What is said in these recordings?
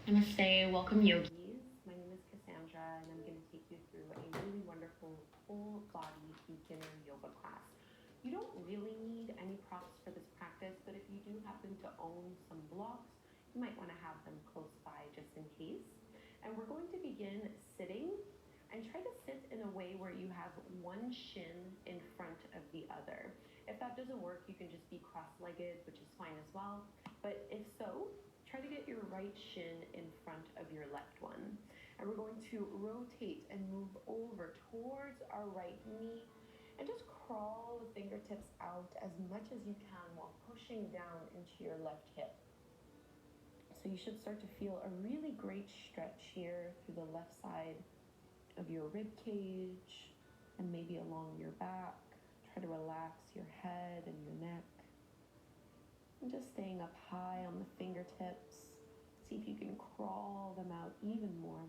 Namaste, welcome yogis. My name is Cassandra and I'm going to take you through a really wonderful full body beginner yoga class. You don't really need any props for this practice, but if you do happen to own some blocks, you might want to have them close by just in case. And we're going to begin sitting and try to sit in a way where you have one shin in front of the other. If that doesn't work, you can just be cross-legged, which is fine as well. But if so, try to get your right shin in front of your left one. And we're going to rotate and move over towards our right knee and just crawl the fingertips out as much as you can while pushing down into your left hip. So you should start to feel a really great stretch here through the left side of your rib cage and maybe along your back. Try to relax your head and your neck. And just staying up high on the fingertips. See if you can crawl them out even more.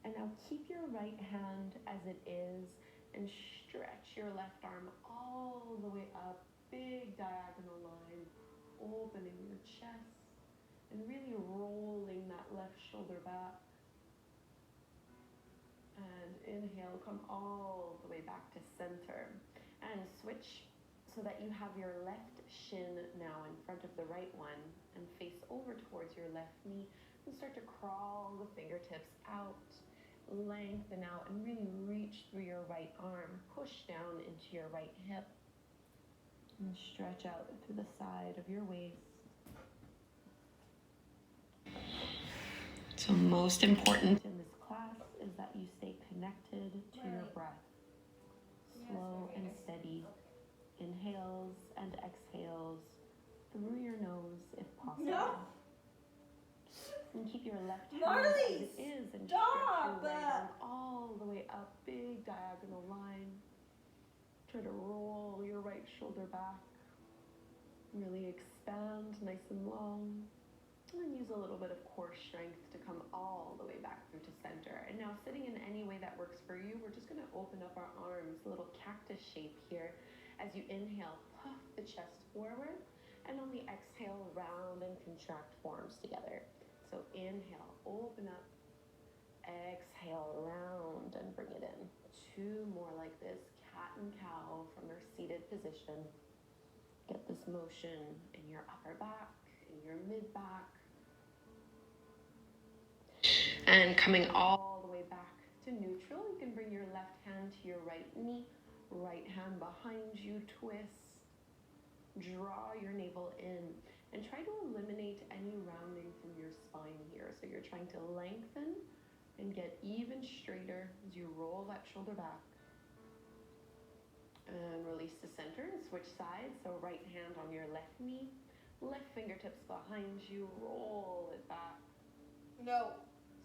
And now keep your right hand as it is and stretch your left arm all the way up. Big diagonal line, opening your chest and really rolling that left shoulder back. And inhale, come all the way back to center. And switch so that you have your left shin now in front of the right one and face over towards your left knee and start to crawl the fingertips out, lengthen out and really reach through your right arm, push down into your right hip and stretch out through the side of your waist. So most important in this class is that you stay connected to your breath. Slow and steady. Inhales and exhales through your nose if possible. No. And keep your left hand Marley, as it is and stop. stretch your right arm all the way up, big diagonal line. Try to roll your right shoulder back. Really expand nice and long. And then use a little bit of core strength to come all the way back through to center. And now sitting in any way that works for you, we're just going to open up our arms, a little cactus shape here. As you inhale, puff the chest forward, and on the exhale, round and contract forearms together. So inhale, open up, exhale, round and bring it in. Two more like this, cat and cow from your seated position. Get this motion in your upper back, in your mid back. And coming all the way back to neutral, you can bring your left hand to your right knee, right hand behind you, twist, draw your navel in, and try to eliminate any rounding from your spine here. So you're trying to lengthen and get even straighter as you roll that shoulder back. And release to center and switch sides. So right hand on your left knee, left fingertips behind you, roll it back. No.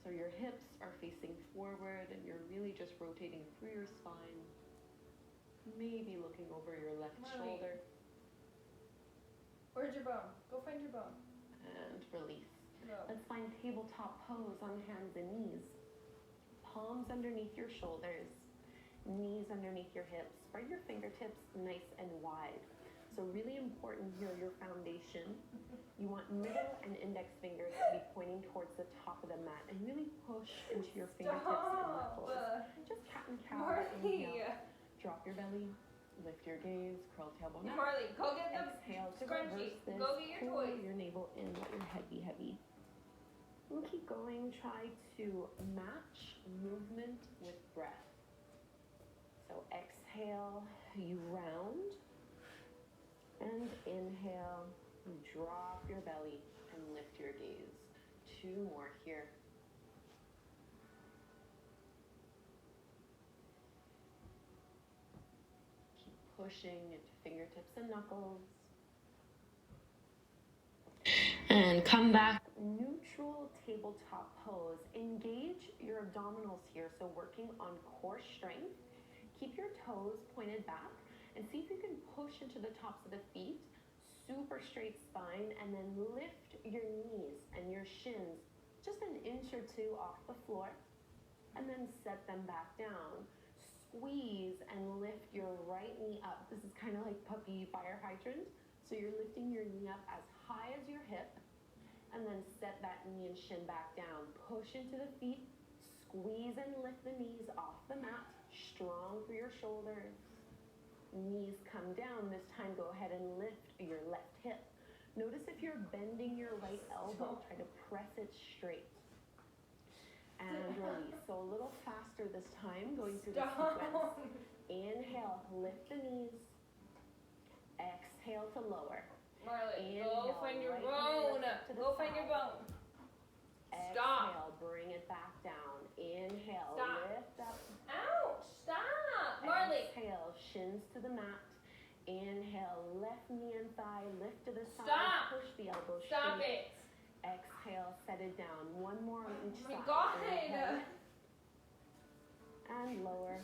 So your hips are facing forward and you're really just rotating through your spine. Maybe looking over your left shoulder. Where's your bone? Go find your bone. And release. No. Let's find tabletop pose on hands and knees. Palms underneath your shoulders. Knees underneath your hips. Spread your fingertips nice and wide. So really important here, your foundation. You want middle and index fingers to be pointing towards the top of the mat and really push into your fingertips and knuckles. Just cat and cow. Inhale. Drop your belly. Lift your gaze. Curl tailbone up. Marley, go get them. Exhale to scrunchie. reverse this. Go get your Pull toys. your navel in. Let your head be heavy. We'll keep going. Try to match movement with breath. So exhale, you round. And inhale, you drop your belly and lift your gaze. Two more here. Keep pushing into fingertips and knuckles. And come back, neutral tabletop pose. Engage your abdominals here, so working on core strength. Keep your toes pointed back and see if you can push into the tops of the feet, super straight spine, and then lift your knees and your shins just an inch or two off the floor, and then set them back down. Squeeze and lift your right knee up. This is kind of like puppy fire hydrant. So you're lifting your knee up as high as your hip, And then set that knee and shin back down. Push into the feet. Squeeze and lift the knees off the mat. Strong through your shoulders. Knees come down. This time go ahead and lift your left hip. Notice if you're bending your right elbow. Try to press it straight. And release. So a little faster this time, going through the sequence. Inhale, lift the knees. Exhale to lower. Marley, Inhale, go find your right bone. knee lift to the Go find your side. bone. Exhale, Stop. bring it back down. Inhale, Stop. lift up. Ouch! Stop! Marley. Exhale, shins to the mat. Inhale, left knee and thigh, lift to the side. Stop. Push the elbow Stop straight. it. Exhale, set it down. One more on each Oh my side. God. Inhale. And lower.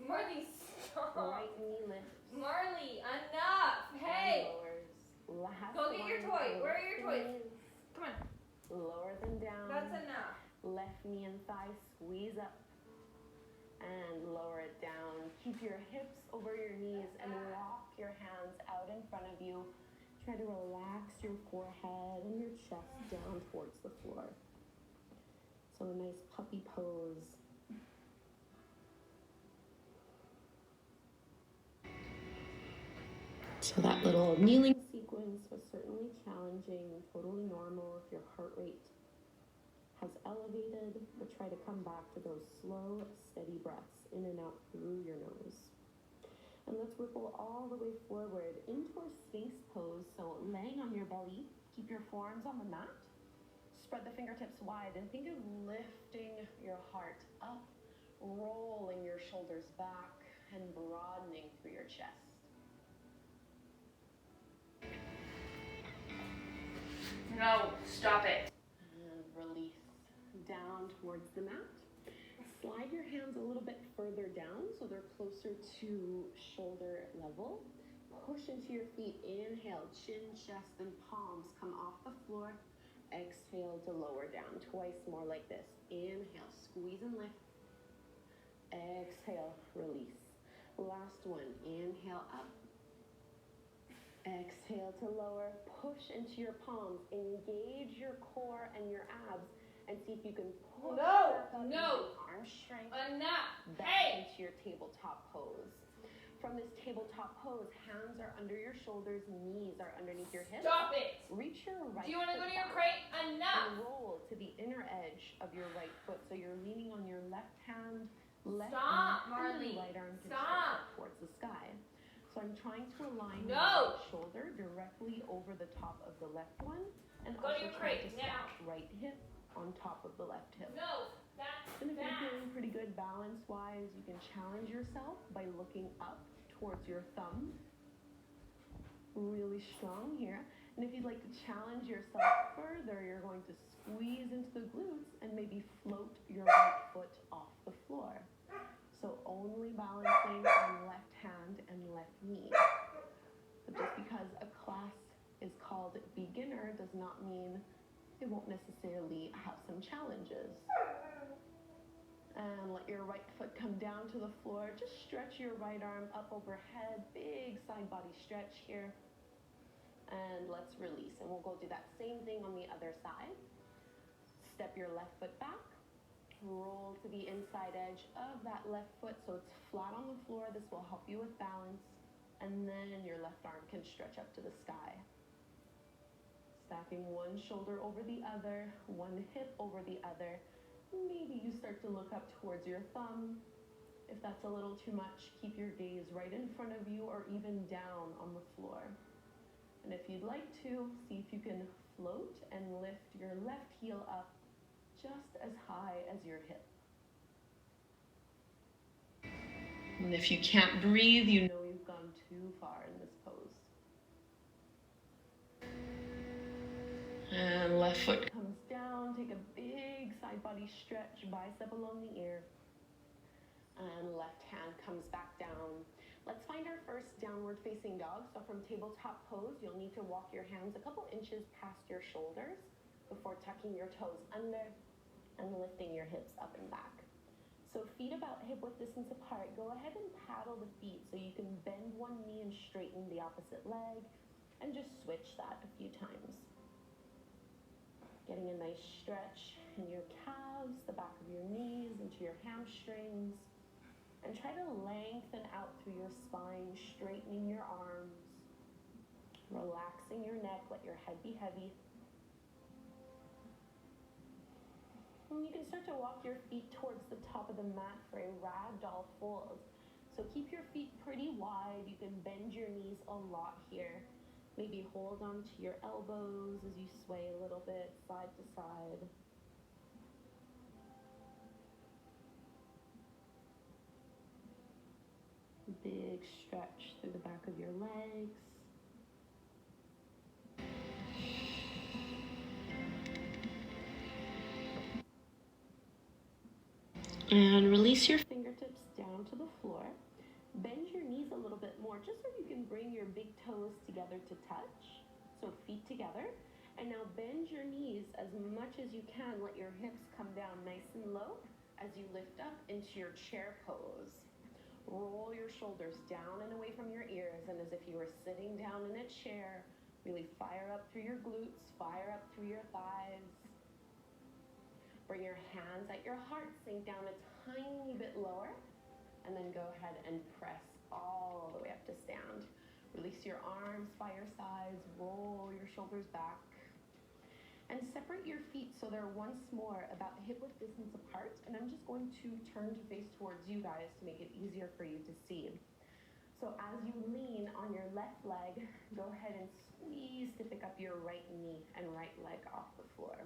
Marley, stop. Right knee lifts. Marley, enough. Hey. And lowers. Last Go get your one. toy. Where are your Lift toys? the knees. Come on. Lower them down. That's enough. Left knee and thigh squeeze up. And lower it down. Keep your hips over your knees and walk your hands out in front of you. Try to relax your forehead and your chest down towards the floor. So a nice puppy pose. So that little kneeling sequence was certainly challenging, totally normal if your heart rate has elevated, but try to come back to those slow, steady breaths in and out through your nose. And let's ripple all the way forward into our space pose. So laying on your belly, keep your forearms on the mat, spread the fingertips wide, and think of lifting your heart up, rolling your shoulders back, and broadening through your chest. No, stop it. And release down towards the mat. Slide your hands a little bit further down so they're closer to shoulder level. Push into your feet. Inhale, chin, chest, and palms come off the floor. Exhale to lower down. Twice more like this. Inhale, squeeze and lift. Exhale, release. Last one. Inhale up. Exhale to lower. Push into your palms. Engage your core and your abs. And see if you can push back up No. using arm strength Enough. back Hey. into your tabletop pose. From this tabletop pose, hands are under your shoulders, knees are underneath your hips. Stop it. Reach your right Do you want to go foot to your back crate? and Enough. roll to the inner edge of your right foot. So you're leaning on your left hand, left Stop, knee, Marley. and your right arm can Stop. stretch up towards the sky. So I'm trying to align No. your right shoulder directly over the top of the left one, and Go to also your trying to crate now. stack right hip on top of the left hip. No, that's And if you're bad. feeling pretty good balance-wise, you can challenge yourself by looking up towards your thumb. Really strong here. And if you'd like to challenge yourself further, you're going to squeeze into the glutes and maybe float your right foot off the floor. So only balancing on left hand and left knee. But just because a class is called beginner does not mean it won't necessarily have some challenges. And let your right foot come down to the floor. Just stretch your right arm up overhead. Big side body stretch here. And let's release. And we'll go do that same thing on the other side. Step your left foot back. Roll to the inside edge of that left foot so it's flat on the floor. This will help you with balance. And then your left arm can stretch up to the sky. Stacking one shoulder over the other, one hip over the other. Maybe you start to look up towards your thumb. If that's a little too much, keep your gaze right in front of you or even down on the floor. And if you'd like to, see if you can float and lift your left heel up just as high as your hip. And if you can't breathe, you know you've gone too far in this pose. And left foot comes down, take a big side body stretch, bicep along the ear. And left hand comes back down. Let's find our first downward facing dog. So from tabletop pose, you'll need to walk your hands a couple inches past your shoulders before tucking your toes under and lifting your hips up and back. So feet about hip width distance apart. Go ahead and paddle the feet so you can bend one knee and straighten the opposite leg, and just switch that a few times. Getting a nice stretch in your calves, the back of your knees, into your hamstrings. And try to lengthen out through your spine, straightening your arms, relaxing your neck, let your head be heavy. And you can start to walk your feet towards the top of the mat for a ragdoll fold. So keep your feet pretty wide. You can bend your knees a lot here. Maybe hold on to your elbows as you sway a little bit side to side. Big stretch through the back of your legs. And release your fingertips down to the floor. Bend your knees a little bit more just so you can bring your big toes together to touch. So feet together. And now bend your knees as much as you can. Let your hips come down nice and low as you lift up into your chair pose. Roll your shoulders down and away from your ears, and as if you were sitting down in a chair, really fire up through your glutes, fire up through your thighs. Bring your hands at your heart, sink down a tiny bit lower, and then go ahead and press all the way up to stand. Release your arms by your sides, roll your shoulders back, and separate your feet so they're once more about hip-width distance apart, and I'm just going to turn to face towards you guys to make it easier for you to see. So as you lean on your left leg, go ahead and squeeze to pick up your right knee and right leg off the floor.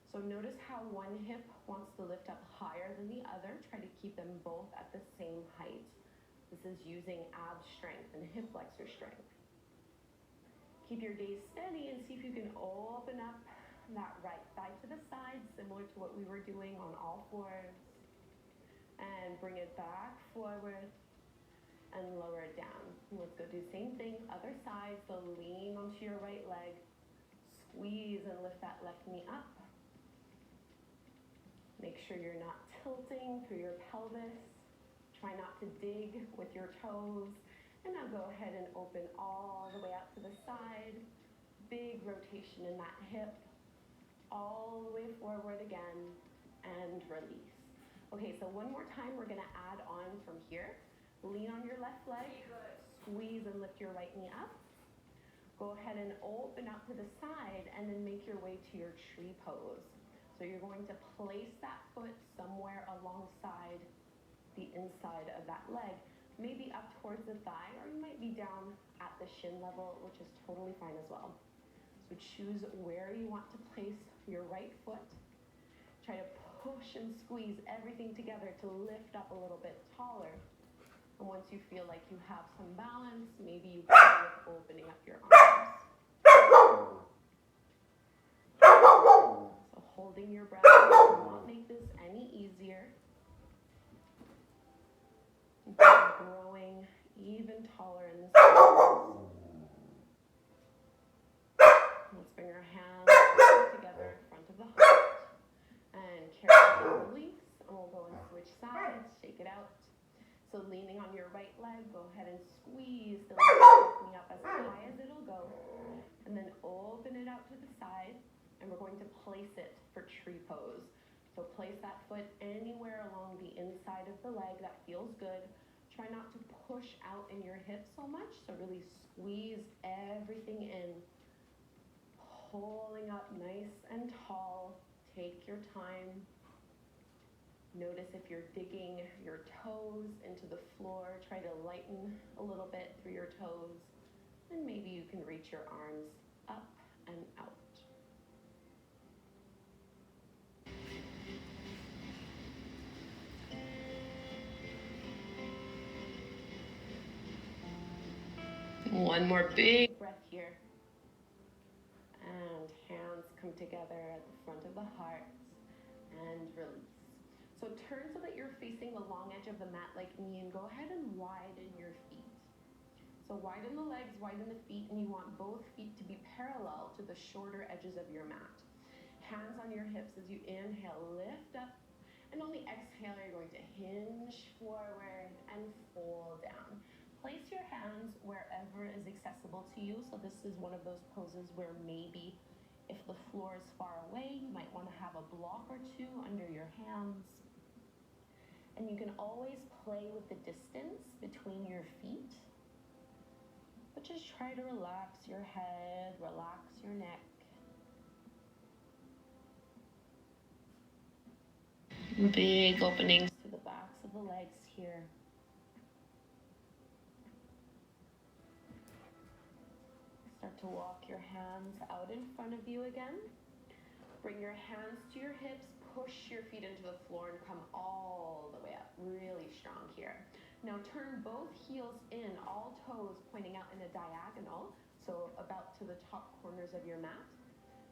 So notice how one hip wants to lift up higher than the other. Try to keep them both at the same height. This is using ab strength and hip flexor strength. Keep your gaze steady and see if you can open up that right thigh to the side, similar to what we were doing on all fours. And bring it back forward and lower it down. Let's go do the same thing, other side. So lean onto your right leg, squeeze and lift that left knee up. Make sure you're not tilting through your pelvis. Try not to dig with your toes. And now go ahead and open all the way out to the side. Big rotation in that hip. All the way forward again. And release. Okay, so one more time we're gonna add on from here. Lean on your left leg. Squeeze and lift your right knee up. Go ahead and open out to the side and then make your way to your tree pose. So you're going to place that foot somewhere alongside the inside of that leg, maybe up towards the thigh, or you might be down at the shin level, which is totally fine as well. So choose where you want to place your right foot. Try to push and squeeze everything together to lift up a little bit taller. And once you feel like you have some balance, maybe you can start opening up your arms. So holding your breath will not make this any easier. Growing even taller in this pose. Let's bring our hands together in front of the heart. And carefully release. And we'll go and switch sides. Shake it out. So leaning on your right leg, go ahead and squeeze the left knee up as high as it'll go. And then open it out to the side. And we're going to place it for tree pose. So place that foot anywhere along the inside of the leg that feels good. Try not to push out in your hips so much. So really squeeze everything in. Pulling up nice and tall. Take your time. Notice if you're digging your toes into the floor. Try to lighten a little bit through your toes. And maybe you can reach your arms up and out. One more big breath here. And hands come together at the front of the heart. And release. So turn so that you're facing the long edge of the mat like me, and go ahead and widen your feet. So widen the legs, widen the feet, and you want both feet to be parallel to the shorter edges of your mat. Hands on your hips as you inhale, lift up. And on the exhale, you're going to hinge forward and fold down. Place your hands wherever is accessible to you. So this is one of those poses where maybe If the floor is far away, you might want to have a block or two under your hands. And you can always play with the distance between your feet. But just try to relax your head, relax your neck. Big openings to the backs of the legs here. Start to walk your hands out in front of you again. Bring your hands to your hips, push your feet into the floor and come all the way up. Really strong here. Now turn both heels in, all toes pointing out in a diagonal, so about to the top corners of your mat.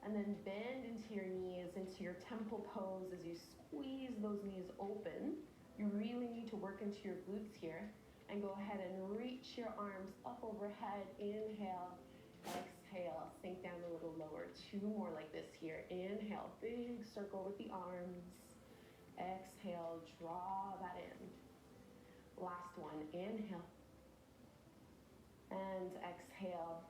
And then bend into your knees, into your temple pose as you squeeze those knees open. You really need to work into your glutes here. And go ahead and reach your arms up overhead. Inhale, exhale, sink down a little lower. Two more like this here. Inhale, big circle with the arms. Exhale, draw that in. Last one, inhale. And exhale.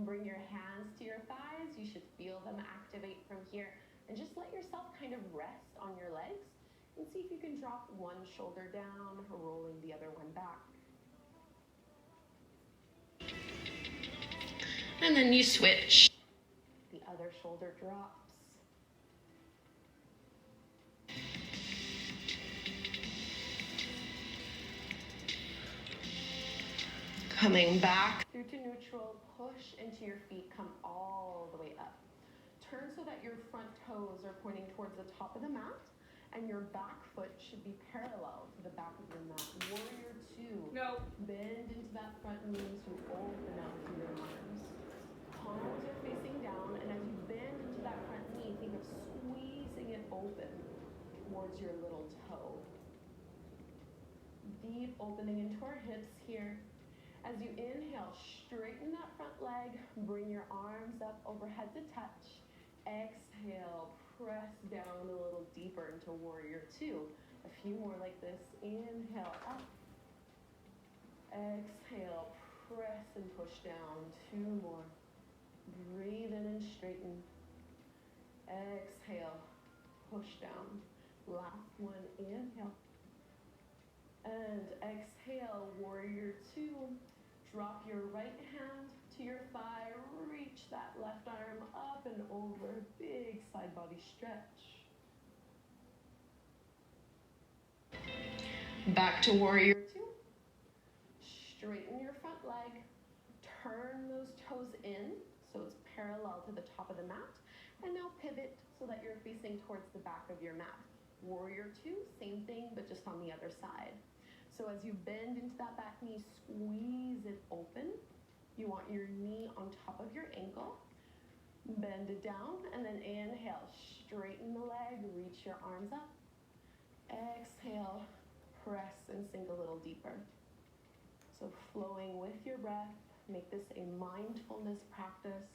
Bring your hands to your thighs. You should feel them activate from here. And just let yourself kind of rest on your legs and see if you can drop one shoulder down, rolling the other one back. And then you switch. The other shoulder drops. Coming back through to neutral, push into your feet, come all the way up. Turn so that your front toes are pointing towards the top of the mat, and your back foot should be parallel to the back of your mat. Warrior two. No. Bend into that front knee to open out through your arms. Palms are facing down, and as you bend into that front knee, think of squeezing it open towards your little toe. Deep opening into our hips here. As you inhale, straighten that front leg, bring your arms up overhead to touch. Exhale, press down a little deeper into warrior two. A few more like this. Inhale, up. Exhale, press and push down. Two more. Breathe in and straighten. Exhale, push down. Last one, inhale. And exhale, warrior two. Drop your right hand to your thigh, reach that left arm up and over, big side body stretch. Back to warrior two. Straighten your front leg, turn those toes in so it's parallel to the top of the mat, and now pivot so that you're facing towards the back of your mat. Warrior two, same thing, but just on the other side. So as you bend into that back knee, squeeze it open. You want your knee on top of your ankle. Bend it down, and then inhale. Straighten the leg, reach your arms up. Exhale, press and sink a little deeper. So flowing with your breath, make this a mindfulness practice.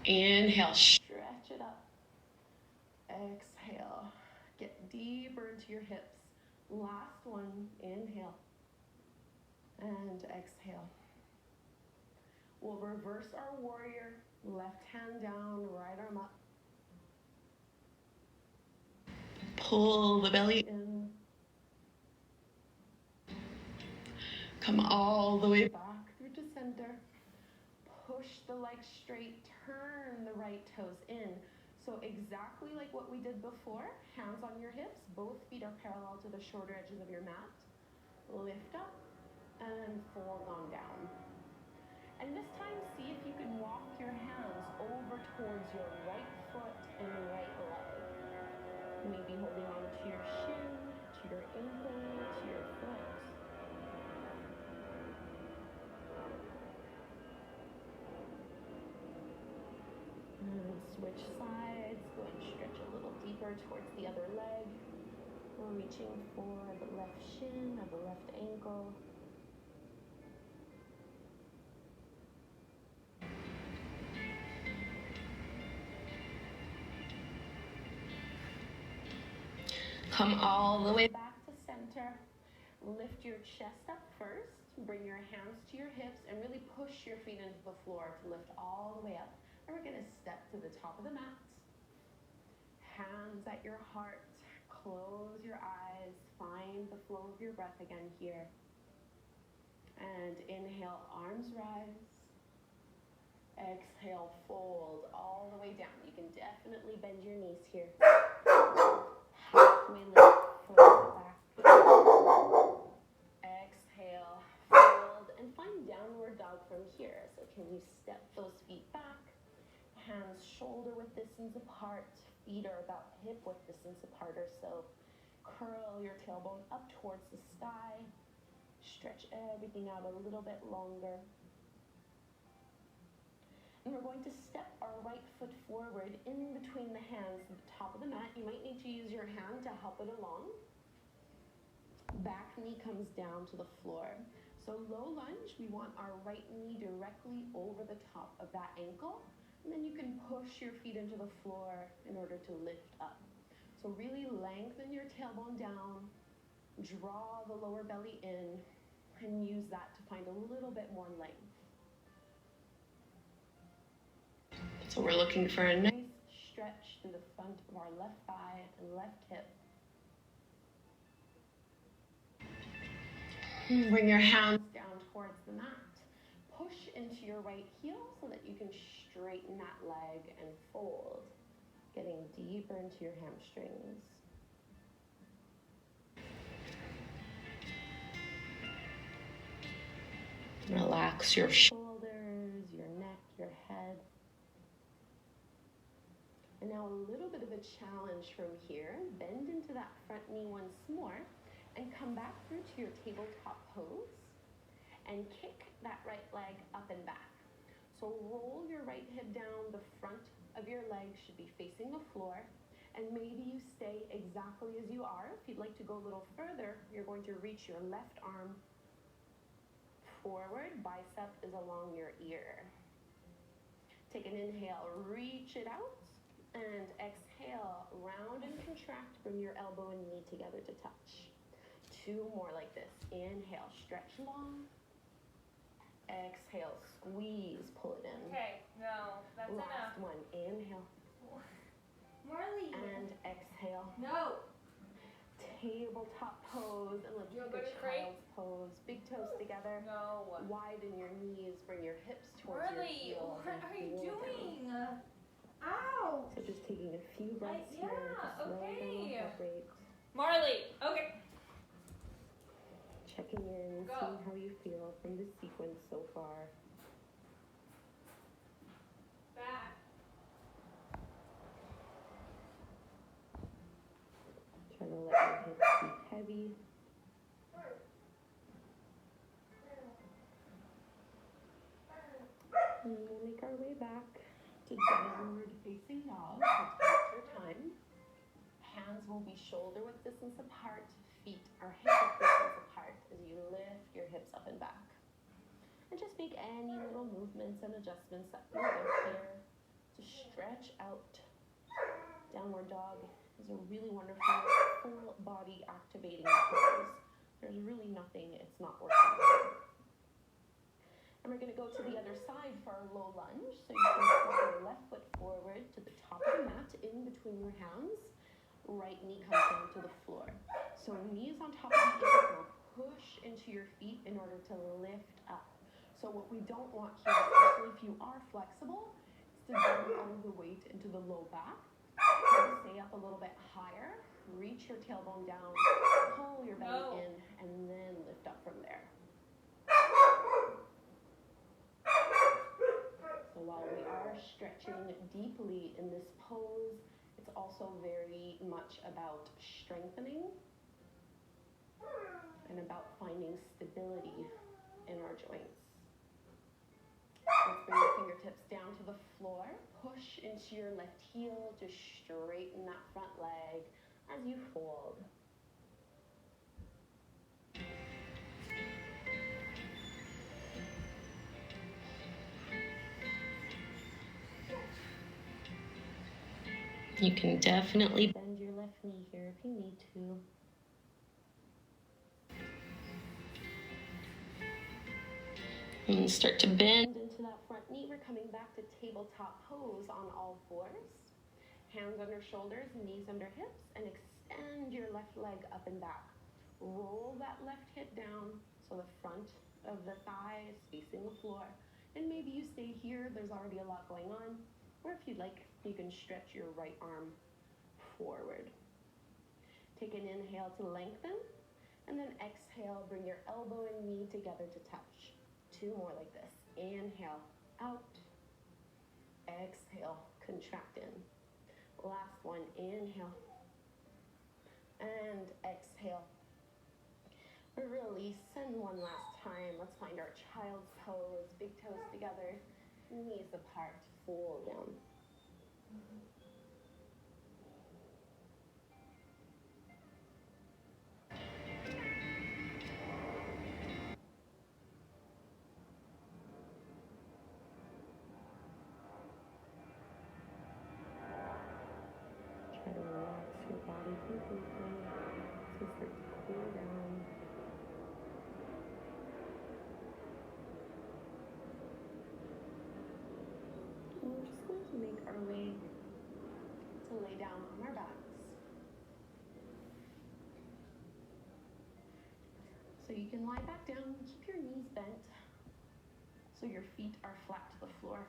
Inhale, stretch it up. Exhale. Get deeper into your hips. Last one, inhale. And exhale. We'll reverse our warrior. Left hand down, right arm up. Pull the belly in. Come all the way back through to center. Push the legs straight. Turn the right toes in. So exactly like what we did before, hands on your hips, both feet are parallel to the shorter edges of your mat. Lift up and fold on down. And this time, see if you can walk your hands over towards your right foot and right leg. Maybe holding on to your shin, to your ankle, to your foot. And switch sides, go and stretch a little deeper towards the other leg. We're reaching for the left shin or the left ankle. Come all the way back to center. Lift your chest up first, bring your hands to your hips and really push your feet into the floor to lift all the way up. And we're gonna step to the top of the mat. Hands at your heart, close your eyes, find the flow of your breath again here. And inhale, arms rise. Exhale, fold all the way down. You can definitely bend your knees here. Halfway lift, fold back. Exhale, fold, and find downward dog from here. So can you step those feet back? Hands shoulder width distance apart. Feet are about hip width distance apart or so. Curl your tailbone up towards the sky. Stretch everything out a little bit longer. And we're going to step our right foot forward in between the hands at the top of the mat. You might need to use your hand to help it along. Back knee comes down to the floor. So low lunge, we want our right knee directly over the top of that ankle. And then you can push your feet into the floor in order to lift up. So really lengthen your tailbone down, draw the lower belly in, and use that to find a little bit more length. So we're looking for a nice stretch through the front of our left thigh and left hip. Bring your hands down towards the mat. Push into your right heel so that you can straighten that leg and fold, getting deeper into your hamstrings. Relax your shoulders, your neck, your head. And now a little bit of a challenge from here. Bend into that front knee once more and come back through to your tabletop pose and kick that right leg up and back. So roll your right hip down. The front of your leg should be facing the floor, and maybe you stay exactly as you are. If you'd like to go a little further, you're going to reach your left arm forward, bicep is along your ear. Take an inhale, reach it out, and exhale, round and contract, bring your elbow and knee together to touch. 2 more like this. Inhale, stretch long. Exhale, squeeze, pull it in. Okay, no, that's Last enough. one, inhale. Marley. And exhale. No. Tabletop pose, and let's do the child's pose. Big toes together. No. Widen your knees, bring your hips towards your Marley, heels. what are you and pull doing? down. Ow. So just taking a few breaths here to slow okay. down the heart rate. Marley, okay. Checking in, Go. seeing how you feel from this sequence so far. Back. Trying to let your hips be heavy. And we'll make our way back to downward facing dog. So take your time. Hands will be shoulder width distance apart. Feet are hip width distance apart as you lift your hips up and back. And just make any little movements and adjustments that feel good here to stretch out. Downward dog is a really wonderful full body activating pose. There's really nothing it's not working on. And we're going to go to the other side for our low lunge. So you can put your left foot forward to the top of the mat in between your hands. Right knee comes down to the floor. So knees on top of the ankle, push into your feet in order to lift up. So what we don't want here, especially if you are flexible, is to dump all of the weight into the low back. Stay up a little bit higher, reach your tailbone down, pull your belly in, and then lift up from there. So while we are stretching deeply in this pose, it's also very much about strengthening and about finding stability in our joints. Let's bring your fingertips down to the floor. Push into your left heel to straighten that front leg as you fold. You can definitely bend your left knee here if you need to. And start to bend into that front knee. We're coming back to tabletop pose on all fours. Hands under shoulders, knees under hips, and extend your left leg up and back. Roll that left hip down so the front of the thigh is facing the floor. And maybe you stay here, there's already a lot going on. Or if you'd like, you can stretch your right arm forward. Take an inhale to lengthen, and then exhale, bring your elbow and knee together to touch. 2 more like this. Inhale, out. Exhale, contract in. Last one, inhale. And exhale. Release, and one last time. Let's find our child's pose. Big toes together, knees apart, fold down. Try to relax your body completely so start to cool down. And we're just going to make our way to lay down on our backs. So you can lie back down, keep your knees bent so your feet are flat to the floor.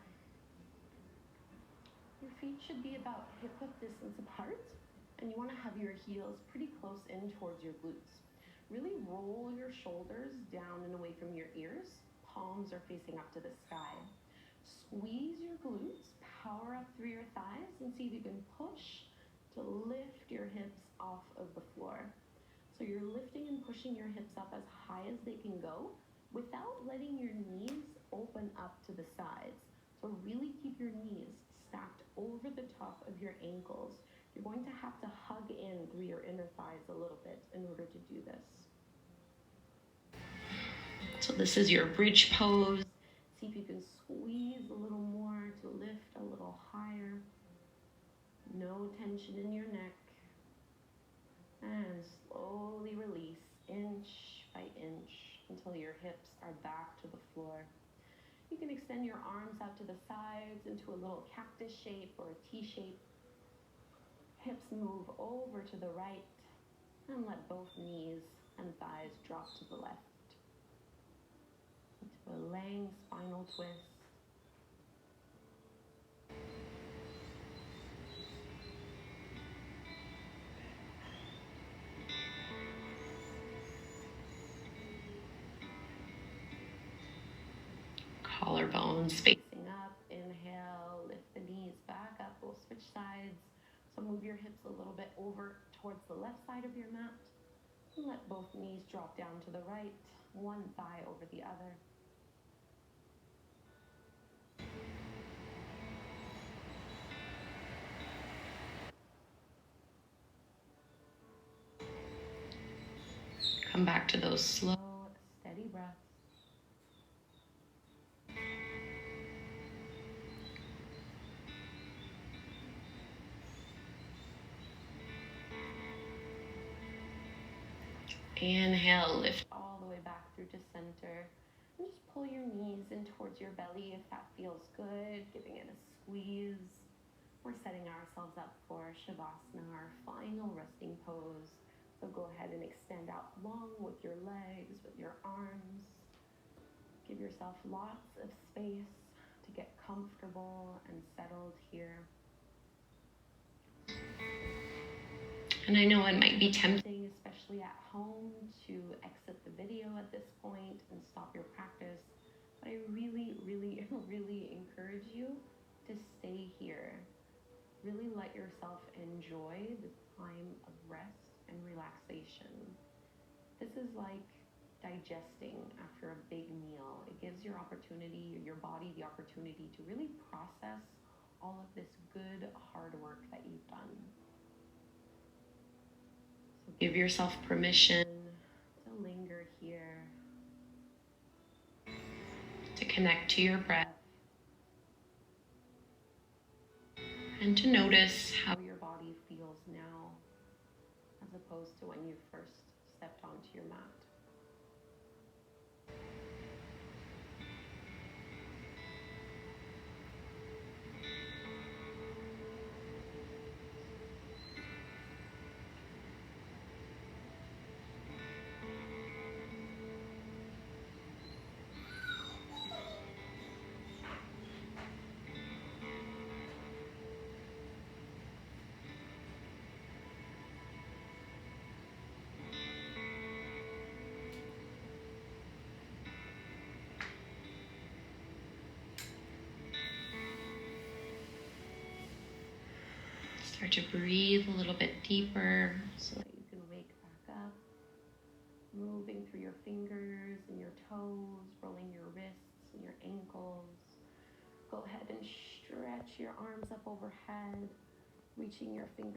Your feet should be about hip-width distance apart, and you want to have your heels pretty close in towards your glutes. Really roll your shoulders down and away from your ears. Palms are facing up to the sky. Squeeze your glutes, power up through your thighs, and see if you can push to lift your hips off of the floor. So you're lifting and pushing your hips up as high as they can go without letting your knees open up to the sides. So really keep your knees stacked over the top of your ankles. You're going to have to hug in through your inner thighs a little bit in order to do this. So this is your bridge pose. See if you can squeeze a little more to lift a little higher. No tension in your neck. And slowly release inch by inch until your hips are back to the floor. You can extend your arms out to the sides into a little cactus shape or a T shape. Hips move over to the right, and let both knees and thighs drop to the left. Into a Lang spinal twist. Collarbones facing up. Inhale, lift the knees back up. We'll switch sides. So move your hips a little bit over towards the left side of your mat. And let both knees drop down to the right, one thigh over the other. Come back to those slow, steady breaths. Inhale, lift all the way back through to center. And just pull your knees in towards your belly if that feels good, giving it a squeeze. We're setting ourselves up for Shavasana, our final resting pose. So go ahead and extend out long with your legs, with your arms. Give yourself lots of space to get comfortable and settled here. And I know it might be tempting, especially at home, to exit the video at this point and stop your practice. But I really, really, really encourage you to stay here. Really let yourself enjoy this time of rest and relaxation. This is like digesting after a big meal. It gives your body the opportunity to really process all of this good, hard work that you've done. So give yourself permission to linger here, to connect to your breath, and to notice how your body feels now, as opposed to when you first stepped onto your mat. Start to breathe a little bit deeper so that you can wake back up. Moving through your fingers and your toes, rolling your wrists and your ankles. Go ahead and stretch your arms up overhead, reaching your fingers